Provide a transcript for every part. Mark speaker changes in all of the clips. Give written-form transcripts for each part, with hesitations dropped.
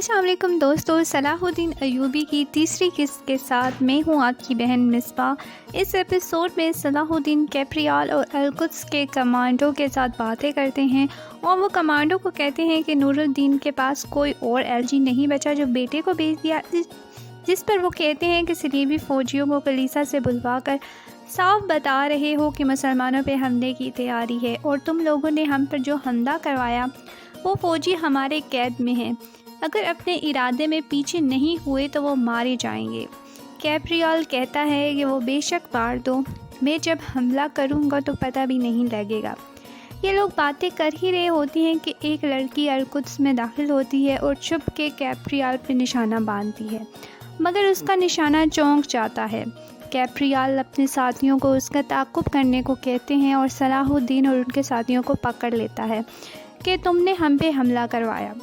Speaker 1: السلام علیکم دوستو، صلاح الدین ایوبی کی تیسری قسط کے ساتھ میں ہوں آپ کی بہن مصباح۔ اس ایپیسوڈ میں صلاح الدین کیپریال اور القدس کے کمانڈو کے ساتھ باتیں کرتے ہیں اور وہ کمانڈو کو کہتے ہیں کہ نور الدین کے پاس کوئی اور ایلچی نہیں بچا جو بیٹے کو بھیج دیا، جس پر وہ کہتے ہیں کہ صلیبی فوجیوں کو کلیسا سے بلوا کر صاف بتا رہے ہو کہ مسلمانوں پہ حملے کی تیاری ہے اور تم لوگوں نے ہم پر جو حملہ کروایا وہ فوجی ہمارے قید میں ہیں، اگر اپنے ارادے میں پیچھے نہیں ہوئے تو وہ مارے جائیں گے۔ کیپریال کہتا ہے کہ وہ بے شک مار دو، میں جب حملہ کروں گا تو پتہ بھی نہیں لگے گا۔ یہ لوگ باتیں کر ہی رہے ہوتے ہیں کہ ایک لڑکی القدس میں داخل ہوتی ہے اور چھپ کے کیپریال پہ نشانہ باندھتی ہے، مگر اس کا نشانہ چونک جاتا ہے۔ کیپریال اپنے ساتھیوں کو اس کا تعاقب کرنے کو کہتے ہیں اور صلاح الدین اور ان کے ساتھیوں کو پکڑ لیتا ہے کہ تم نے ہم پہ حملہ کروایا۔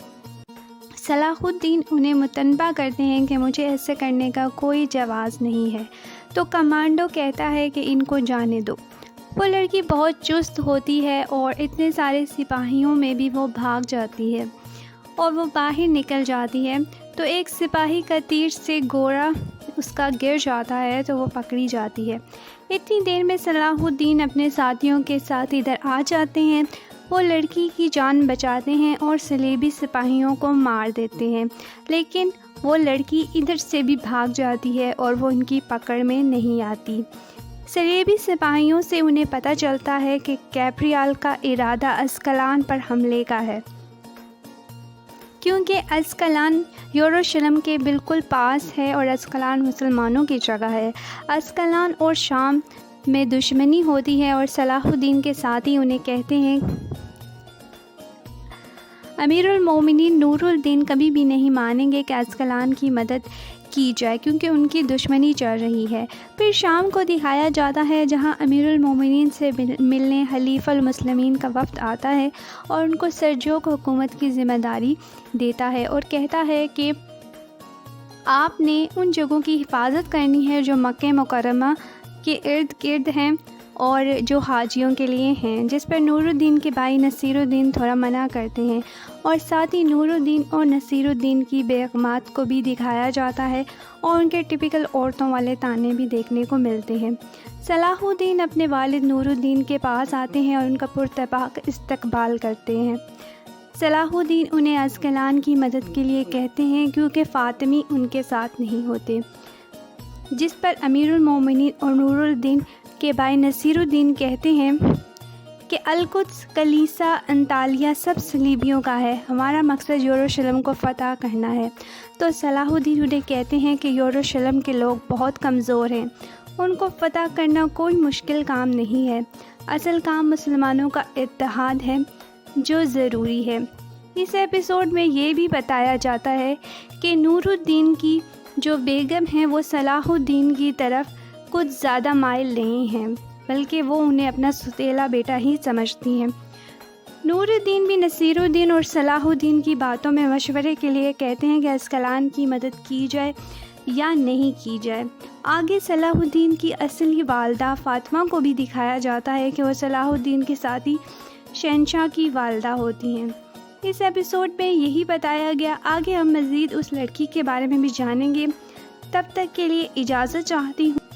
Speaker 1: صلاح الدین انہیں متنبہ کرتے ہیں کہ مجھے ایسے کرنے کا کوئی جواز نہیں ہے، تو کمانڈو کہتا ہے کہ ان کو جانے دو۔ وہ لڑکی بہت چست ہوتی ہے اور اتنے سارے سپاہیوں میں بھی وہ بھاگ جاتی ہے اور وہ باہر نکل جاتی ہے تو ایک سپاہی کا تیر سے گولا اس کا گر جاتا ہے تو وہ پکڑی جاتی ہے۔ اتنی دیر میں صلاح الدین اپنے ساتھیوں کے ساتھ ادھر آ جاتے ہیں، وہ لڑکی کی جان بچاتے ہیں اور صلیبی سپاہیوں کو مار دیتے ہیں، لیکن وہ لڑکی ادھر سے بھی بھاگ جاتی ہے اور وہ ان کی پکڑ میں نہیں آتی۔ صلیبی سپاہیوں سے انہیں پتہ چلتا ہے کہ کیپریال کا ارادہ اسکلان پر حملے کا ہے، کیونکہ اسکلان یروشلم کے بالکل پاس ہے اور اسکلان مسلمانوں کی جگہ ہے۔ اسکلان اور شام میں دشمنی ہوتی ہے اور صلاح الدین کے ساتھی انہیں کہتے ہیں امیر المومنین نور الدین کبھی بھی نہیں مانیں گے کہ اسکلان کی مدد کی جائے کیونکہ ان کی دشمنی چل رہی ہے۔ پھر شام کو دکھایا جاتا ہے جہاں امیر المومنین سے ملنے حلیف المسلمین کا وفد آتا ہے اور ان کو سرجوگ حکومت کی ذمہ داری دیتا ہے اور کہتا ہے کہ آپ نے ان جگہوں کی حفاظت کرنی ہے جو مکہ مکرمہ کے ارد گرد ہیں اور جو حاجیوں کے لیے ہیں، جس پر نور الدین کے بھائی نصیر الدین تھوڑا منع کرتے ہیں اور ساتھ ہی نور الدین اور نصیر الدین کی بیگمات کو بھی دکھایا جاتا ہے اور ان کے ٹپیکل عورتوں والے تانے بھی دیکھنے کو ملتے ہیں۔ صلاح الدین اپنے والد نور الدین کے پاس آتے ہیں اور ان کا پرتپاک استقبال کرتے ہیں۔ صلاح الدین انہیں اسکلان کی مدد کے لیے کہتے ہیں کیونکہ فاطمی ان کے ساتھ نہیں ہوتے، جس پر امیر المومنین اور نور الدین کے بھائی نصیر الدین کہتے ہیں کہ القدس، کلیسا، انطالیہ سب صلیبیوں کا ہے، ہمارا مقصد یروشلم کو فتح کرنا ہے۔ تو صلاح الدین انہیں کہتے ہیں کہ یروشلم کے لوگ بہت کمزور ہیں، ان کو فتح کرنا کوئی مشکل کام نہیں ہے، اصل کام مسلمانوں کا اتحاد ہے جو ضروری ہے۔ اس ایپیسوڈ میں یہ بھی بتایا جاتا ہے کہ نور الدین کی جو بیگم ہیں وہ صلاح الدین کی طرف کچھ زیادہ مائل نہیں ہیں، بلکہ وہ انہیں اپنا ستیلا بیٹا ہی سمجھتی ہیں۔ نور الدین بھی نصیر الدین اور صلاح الدین کی باتوں میں مشورے کے لیے کہتے ہیں کہ اسکلان کی مدد کی جائے یا نہیں کی جائے۔ آگے صلاح الدین کی اصلی والدہ فاطمہ کو بھی دکھایا جاتا ہے کہ وہ صلاح الدین کے ساتھی شہنشاہ کی والدہ ہوتی ہیں۔ اس ایپیسوڈ میں یہی بتایا گیا، آگے ہم مزید اس لڑکی کے بارے میں بھی جانیں گے۔ تب تک کے لیے اجازت چاہتی ہوں۔